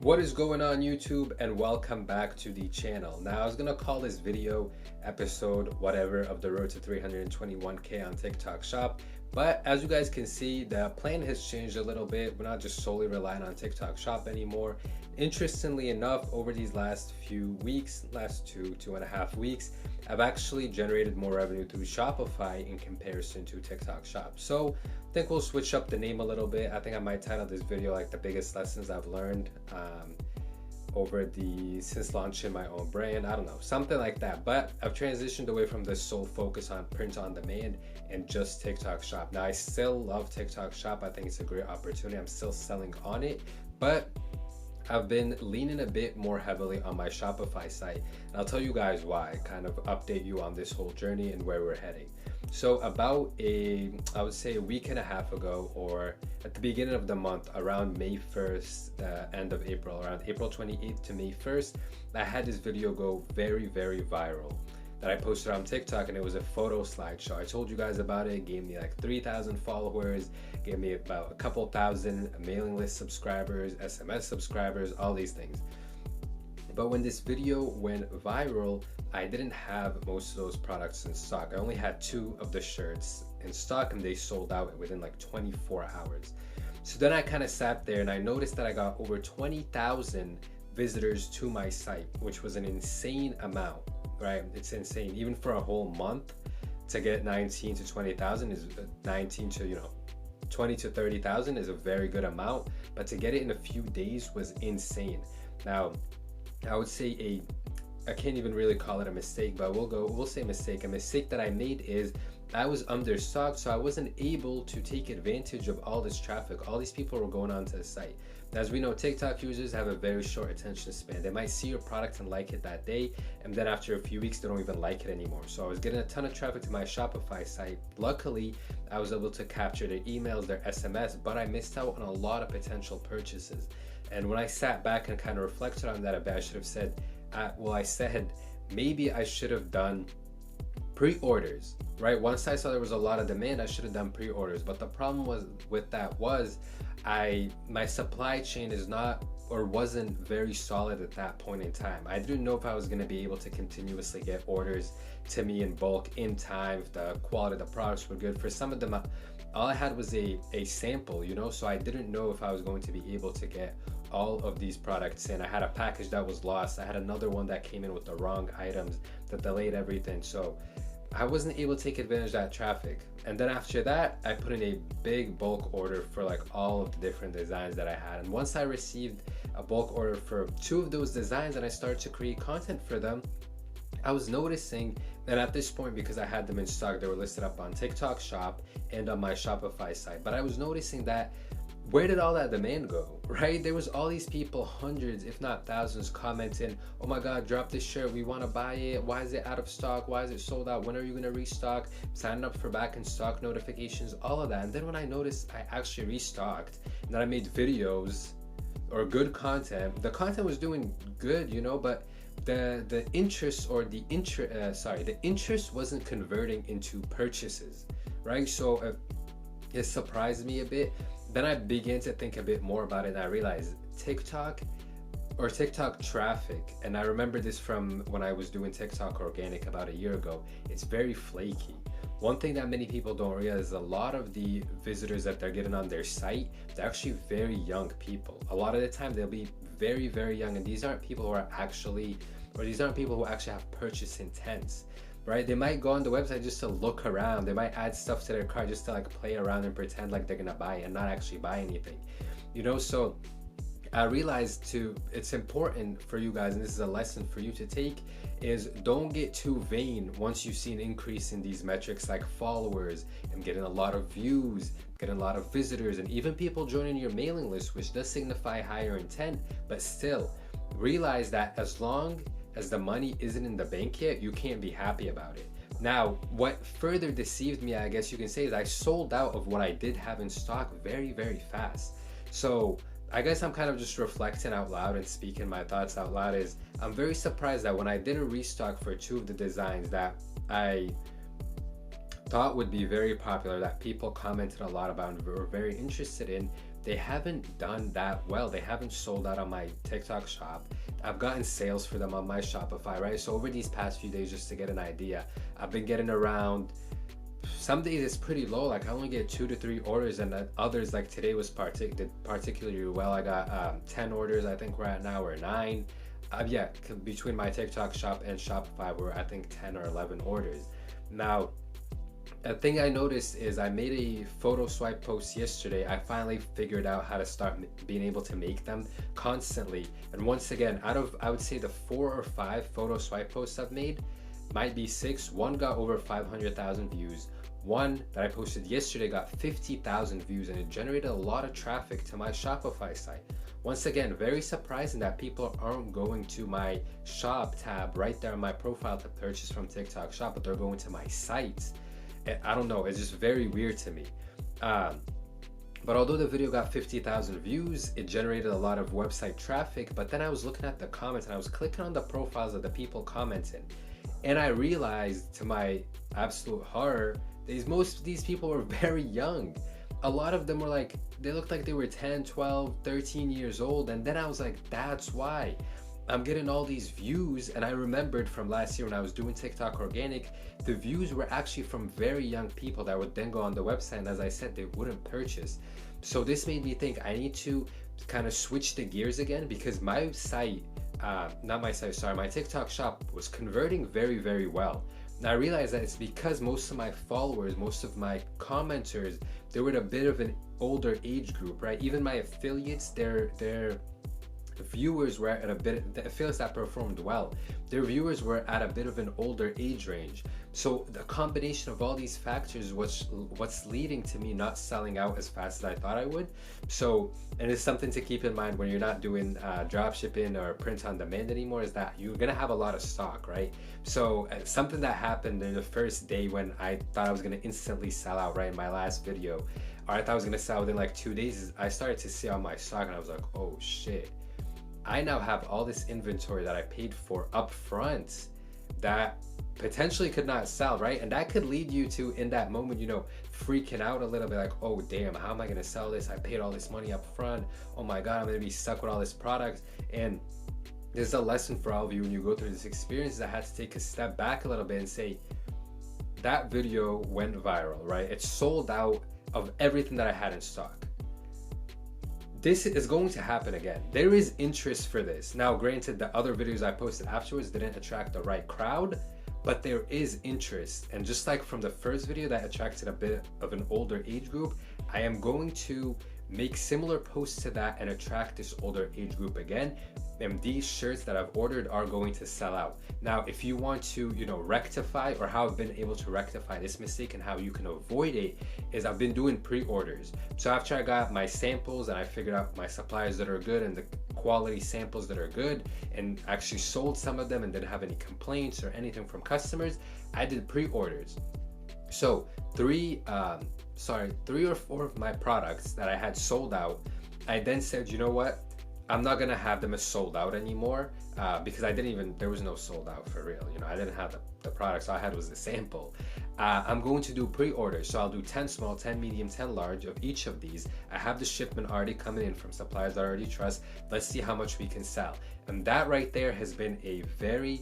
What is going on YouTube, and welcome back to the channel. Now I was gonna call this video episode whatever of the road to 321k on TikTok shop, but as you guys can see, the plan has changed a little bit. We're not just solely relying on TikTok shop anymore. Interestingly enough, over these last few weeks, last two and a half weeks, I've actually generated more revenue through Shopify in comparison to TikTok shop. So I think we'll switch up the name a little bit. I think I might title this video like the biggest lessons I've learned since launching my own brand. I don't know, something like that. But I've transitioned away from the sole focus on print on demand and just TikTok shop. Now I still love TikTok shop. I think it's a great opportunity. I'm still selling on it, but I've been leaning a bit more heavily on my Shopify site, and I'll tell you guys why, kind of update you on this whole journey and where we're heading. So about I would say a week and a half ago, or at the beginning of the month, around May 1st, the end of April, around April 28th to May 1st, I had this video go very viral that I posted on TikTok, and it was a photo slideshow. I told you guys about it. It gave me like 3,000 followers, gave me about a couple thousand mailing list subscribers, SMS subscribers, all these things. But when this video went viral, I didn't have most of those products in stock. I only had 2 of the shirts in stock, and they sold out within like 24 hours. So then I kind of sat there and I noticed that I got over 20,000 visitors to my site, which was an insane amount, right? It's insane. Even for a whole month to get 19 to 20,000 is 19 to 20 to 30,000 is a very good amount, but to get it in a few days was insane. Now I would say I can't even really call it a mistake, but we'll say mistake. A mistake that I made is I was understocked, so I wasn't able to take advantage of all this traffic. All these people were going onto the site. As we know, TikTok users have a very short attention span. They might see your product and like it that day, and then after a few weeks, they don't even like it anymore. So I was getting a ton of traffic to my Shopify site. Luckily, I was able to capture their emails, their SMS, but I missed out on a lot of potential purchases. And when I sat back and kind of reflected on that a bit, I should have said, I said maybe I should have done pre-orders, right? Once I saw there was a lot of demand, I should have done pre-orders. But the problem with that was my supply chain is not or wasn't very solid at that point in time. I didn't know if I was going to be able to continuously get orders to me in bulk in time, if the quality of the products were good. For some of them, all I had was a sample, so I didn't know if I was going to be able to get all of these products in. I had a package that was lost. I had another one that came in with the wrong items that delayed everything. So I wasn't able to take advantage of that traffic. And then after that, I put in a big bulk order for like all of the different designs that I had. And once I received a bulk order for 2 of those designs and I started to create content for them, I was noticing, and at this point, because I had them in stock, they were listed up on TikTok shop and on my Shopify site. But I was noticing that where did all that demand go, right? There was all these people, hundreds if not thousands, commenting, oh my god, drop this shirt, we want to buy it, why is it out of stock, why is it sold out, when are you going to restock, signing up for back in stock notifications, all of that. And then when I noticed I actually restocked and then I made videos or good content, the content was doing good, but the interest wasn't converting into purchases, right? So it surprised me a bit. Then I began to think a bit more about it, and I realized TikTok traffic, and I remember this from when I was doing TikTok organic about a year ago, it's very flaky. One thing that many people don't realize is a lot of the visitors that they're getting on their site, they're actually very young people. A lot of the time they'll be very young, and these aren't people who actually have purchase intents, right? They might go on the website just to look around. They might add stuff to their cart just to like play around and pretend like they're gonna buy it and not actually buy anything, So I realized it's important for you guys, and this is a lesson for you to take, is don't get too vain once you see an increase in these metrics like followers and getting a lot of views, getting a lot of visitors, and even people joining your mailing list, which does signify higher intent. But still, realize that as long as the money isn't in the bank yet, you can't be happy about it. Now, what further deceived me, I guess you can say, is I sold out of what I did have in stock very fast. So I guess I'm kind of just reflecting out loud and speaking my thoughts out loud. Is I'm very surprised that when I didn't restock for 2 of the designs that I thought would be very popular, that people commented a lot about and were very interested in, they haven't done that well. They haven't sold out on my TikTok shop. I've gotten sales for them on my Shopify, right? So over these past few days, just to get an idea, I've been getting around, some days it's pretty low, like I only get 2 to 3 orders, and others, like today was did particularly well. I got 10 orders, I think we're at now, or 9. Yeah, between my TikTok shop and Shopify, we're I think 10 or 11 orders. Now, a thing I noticed is I made a photo swipe post yesterday. I finally figured out how to start being able to make them constantly. And once again, out of, I would say, the 4 or 5 photo swipe posts I've made, might be 6. One got over 500,000 views. One that I posted yesterday got 50,000 views, and it generated a lot of traffic to my Shopify site. Once again, very surprising that people aren't going to my shop tab right there on my profile to purchase from TikTok shop, but they're going to my site. I don't know, it's just very weird to me. But although the video got 50,000 views, it generated a lot of website traffic. But then I was looking at the comments and I was clicking on the profiles of the people commenting, and I realized, to my absolute horror, most of these people were very young. A lot of them were like, they looked like they were 10, 12, 13 years old. And then I was like, that's why I'm getting all these views. And I remembered from last year when I was doing TikTok organic, the views were actually from very young people that would then go on the website, and as I said, they wouldn't purchase. So this made me think I need to kind of switch the gears again, because my site, my TikTok shop was converting very, very well. And I realized that it's because most of my followers, most of my commenters, they were a bit of an older age group, right? Even my affiliates, their viewers were at a bit, the affiliates that performed well, their viewers were at a bit of an older age range. So the combination of all these factors was what's leading to me not selling out as fast as I thought I would. So, and it's something to keep in mind when you're not doing drop shipping or print on demand anymore, is that you're gonna have a lot of stock, right? So something that happened in the first day when I thought I was gonna instantly sell out, right, in my last video, or I thought I was gonna sell within like 2 days, is I started to see on my stock and I was like, oh shit, I now have all this inventory that I paid for up front that potentially could not sell, right? And that could lead you to, in that moment, you know, freaking out a little bit, like, oh damn, how am I gonna sell this? I paid all this money up front. Oh my god, I'm gonna be stuck with all this product. And there's a lesson for all of you when you go through this experience. I had to take a step back a little bit and say, that video went viral, right? It sold out of everything that I had in stock. This is going to happen again. There is interest for this. Now, granted, the other videos I posted afterwards didn't attract the right crowd, but there is interest. And just like from the first video that attracted a bit of an older age group, I am going to make similar posts to that and attract this older age group again. And these shirts that I've ordered are going to sell out. Now, if you want to, you know, rectify, or how I've been able to rectify this mistake and how you can avoid it, is I've been doing pre-orders. So after I got my samples and I figured out my suppliers that are good and the quality samples that are good, and actually sold some of them and didn't have any complaints or anything from customers, I did pre-orders. So 3 or 4 of my products that I had sold out, I then said, you know what, I'm not gonna have them as sold out anymore, because there was no sold out for real. You know, I didn't have the products. All I had was the sample. I'm going to do pre-orders. So I'll do 10 small, 10 medium, 10 large of each of these. I have the shipment already coming in from suppliers I already trust. Let's see how much we can sell. And that right there has been a very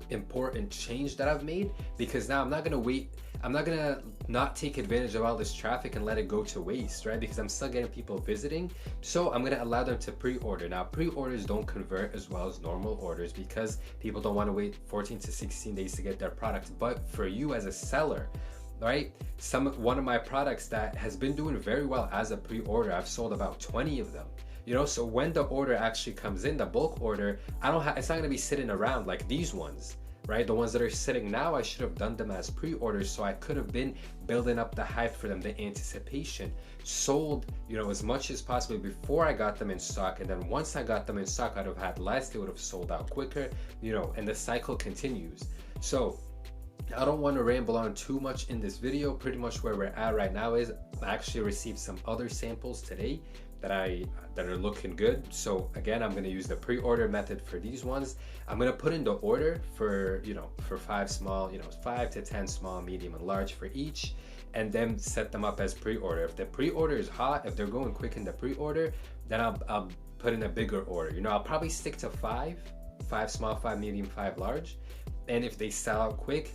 important change that I've made, because now I'm not gonna wait. I'm not gonna not take advantage of all this traffic and let it go to waste, right? Because I'm still getting people visiting. So I'm gonna allow them to pre-order. Now, pre-orders don't convert as well as normal orders because people don't want to wait 14 to 16 days to get their product. But for you as a seller, right, one of my products that has been doing very well as a pre-order, I've sold about 20 of them. You know, so when the order actually comes in, the bulk order, it's not gonna be sitting around like these ones, right? The ones that are sitting now, I should have done them as pre-orders, so I could have been building up the hype for them, the anticipation. Sold, you know, as much as possible before I got them in stock, and then once I got them in stock, I'd have had less, they would have sold out quicker, you know, and the cycle continues. So I don't want to ramble on too much in this video. Pretty much where we're at right now is I actually received some other samples today that are looking good. So again, I'm going to use the pre-order method for these ones. I'm going to put in the order for, you know, for 5 small, you know, 5 to 10 small, medium, and large for each. and then set them up as pre-order. If the pre-order is hot, if they're going quick in the pre-order, then I'll put in a bigger order. You know, I'll probably stick to five small, 5 medium, 5 large. And if they sell out quick,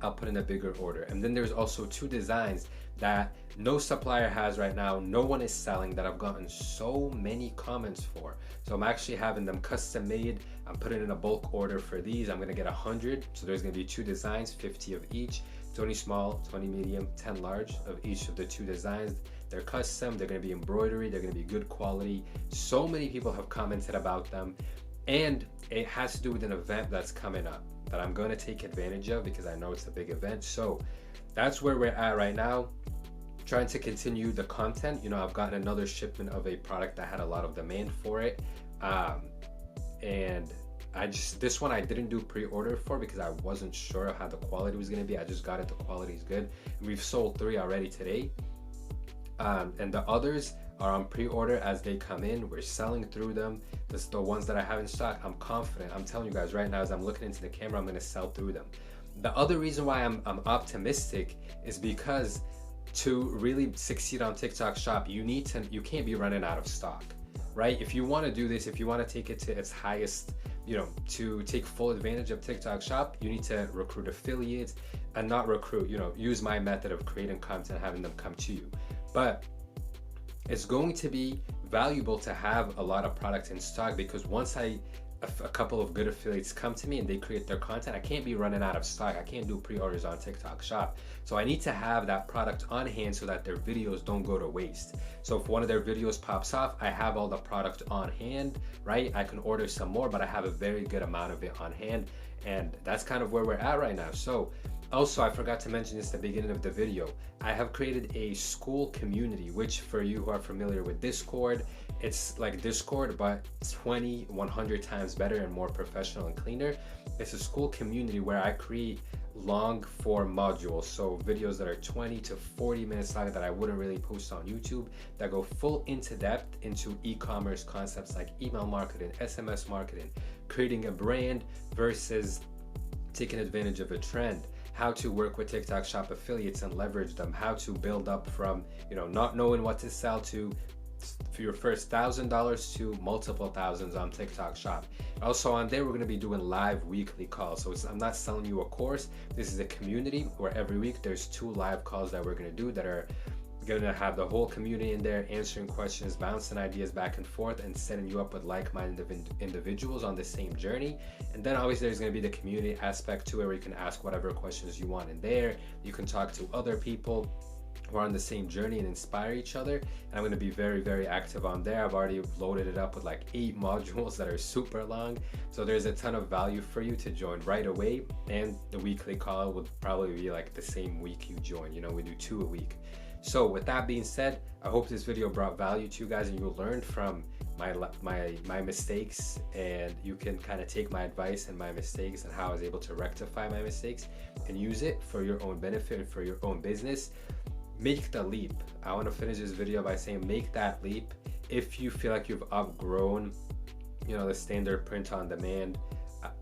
I'll put in a bigger order. And then there's also 2 designs that no supplier has right now, no one is selling, that I've gotten so many comments for. So I'm actually having them custom made. I'm putting in a bulk order for these. I'm gonna get 100. So there's gonna be 2 designs, 50 of each, 20 small, 20 medium, 10 large of each of the 2 designs. They're custom, they're gonna be embroidery, they're gonna be good quality. So many people have commented about them. And it has to do with an event that's coming up that I'm going to take advantage of because I know it's a big event. So that's where we're at right now, trying to continue the content. You know, I've gotten another shipment of a product that had a lot of demand for it. And this one I didn't do pre-order for because I wasn't sure how the quality was going to be. I just got it, the quality is good. And we've sold 3 already today. And the others are on pre-order as they come in. We're selling through them. The ones that I have in stock, I'm confident. I'm telling you guys right now, as I'm looking into the camera, I'm gonna sell through them. The other reason why I'm optimistic is because to really succeed on TikTok Shop, you can't be running out of stock, right? If you want to do this, if you want to take it to its highest, you know, to take full advantage of TikTok Shop, you need to recruit affiliates and not recruit, you know, use my method of creating content, having them come to you. But it's going to be valuable to have a lot of product in stock, because once a couple of good affiliates come to me and they create their content, I can't be running out of stock. I can't do pre-orders on TikTok Shop. So I need to have that product on hand so that their videos don't go to waste. So if one of their videos pops off, I have all the product on hand, right? I can order some more, but I have a very good amount of it on hand. And that's kind of where we're at right now. So also, I forgot to mention this at the beginning of the video. I have created a school community, which for you who are familiar with Discord, it's like Discord, but 100 times better and more professional and cleaner. It's a school community where I create long form modules, so videos that are 20 to 40 minutes long that I wouldn't really post on YouTube, that go full into depth into e-commerce concepts like email marketing, SMS marketing, creating a brand versus taking advantage of a trend, how to work with TikTok Shop affiliates and leverage them, how to build up from, you know, not knowing what to sell to for your first $1,000 to multiple thousands on TikTok Shop. Also on there, we're going to be doing live weekly calls. So I'm not selling you a course. This is a community where every week there's 2 live calls that we're going to do that are going to have the whole community in there, answering questions, bouncing ideas back and forth, and setting you up with like-minded individuals on the same journey. And then obviously there's going to be the community aspect to it, where you can ask whatever questions you want in there. You can talk to other people who are on the same journey and inspire each other. And I'm going to be very, very active on there. I've already loaded it up with like 8 modules that are super long. So there's a ton of value for you to join right away. And the weekly call would probably be like the same week you join. You know, we do 2 a week. So with that being said, I hope this video brought value to you guys and you learned from my mistakes, and you can kind of take my advice and my mistakes and how I was able to rectify my mistakes and use it for your own benefit and for your own business. Make the leap. I want to finish this video by saying make that leap. If you feel like you've outgrown, you know, the standard print on demand,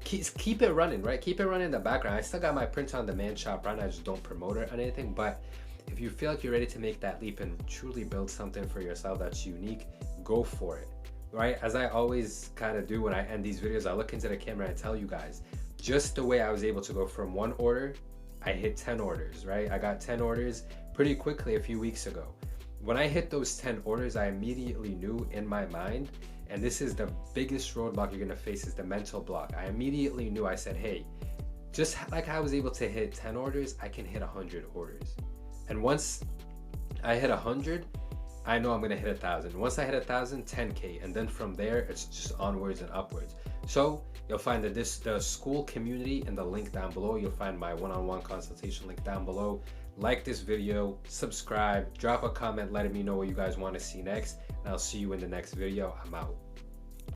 keep it running, right? Keep it running in the background. I still got my print on demand shop running. I just don't promote it or anything. But if you feel like you're ready to make that leap and truly build something for yourself that's unique, go for it, right? As I always kind of do when I end these videos, I look into the camera and I tell you guys, just the way I was able to go from 1 order, I hit 10 orders, right? I got 10 orders pretty quickly a few weeks ago. When I hit those 10 orders, I immediately knew in my mind, and this is the biggest roadblock you're gonna face, is the mental block. I immediately knew, I said, hey, just like I was able to hit 10 orders, I can hit 100 orders. And once I hit 100, I know I'm gonna hit 1,000. Once I hit 1,000, 10K, and then from there, it's just onwards and upwards. So you'll find that the school community in the link down below. You'll find my one-on-one consultation link down below. Like this video, subscribe, drop a comment letting me know what you guys want to see next, and I'll see you in the next video. I'm out.